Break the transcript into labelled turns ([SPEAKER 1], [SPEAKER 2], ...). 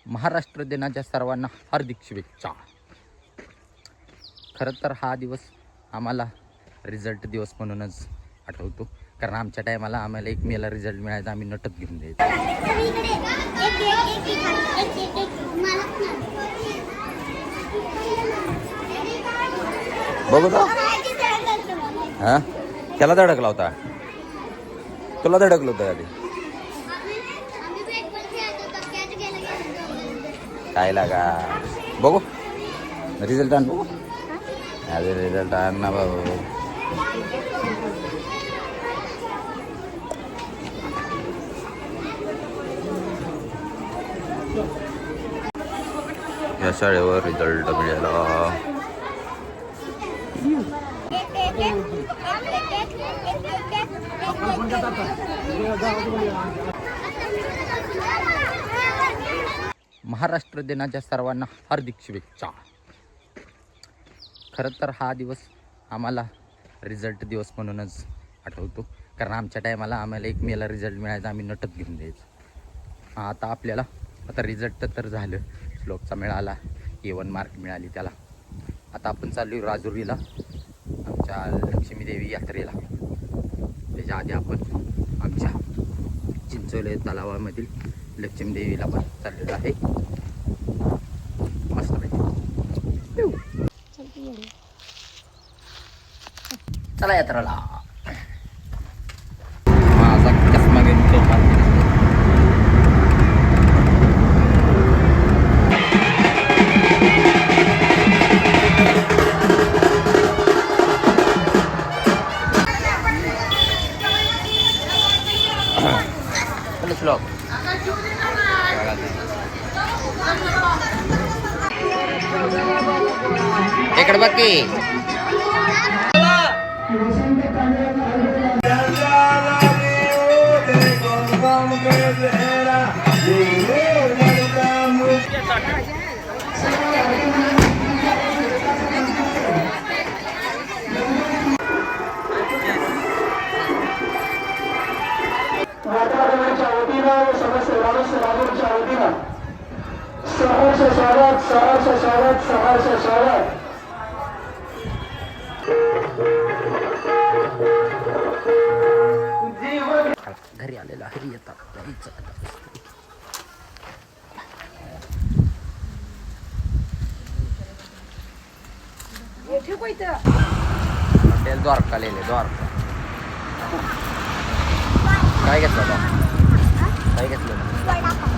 [SPEAKER 1] महाराष्ट्र दिनाच्या सर्वांना हार्दिक शुभेच्छा. खरं तर हा दिवस आम्हाला रिझल्ट दिवस म्हणूनच आठवतो, कारण आमच्या टायमाला आम्हाला 1 मेला रिझल्ट मिळायचा, आम्ही नटत घेऊन द्यायचो. बघू तो हा त्याला धडकला होता, तुला धडकलं होतं आधी काय लागा. बघू रिझल्ट आण, बघू अरे रिझल्ट आण ना बाबू. या शाळेवर रिझल्ट मिळाला. महाराष्ट्र दिनाच्या सर्वांना हार्दिक शुभेच्छा. खरं तर हा दिवस आम्हाला रिझल्ट दिवस म्हणूनच आठवतो, कारण आमच्या टायमाला आम्हाला 1 मेला रिझल्ट मिळायचा, आम्ही नटत घेऊन द्यायचो. आता आपल्याला आता रिझल्ट तर झालं, श्लोकचा मिळाला, A1 मार्क मिळाली त्याला. आता आपण चालू राजुरीला आमच्या लक्ष्मीदेवी यात्रेला. त्याच्या आधी आपण आमच्या चिंचोली तलावामधील लक्ष्मीदेवीला पण चाललेलं आहे. मस्त पाहिजे. चला यात्रेला. माझा चष्मा घेऊन श्लोक इकडे बघ की. घरी आलेला घरी येतात. हॉटेल द्वारका लिहिले, द्वारका. काय घेतलं, काय घेतलं?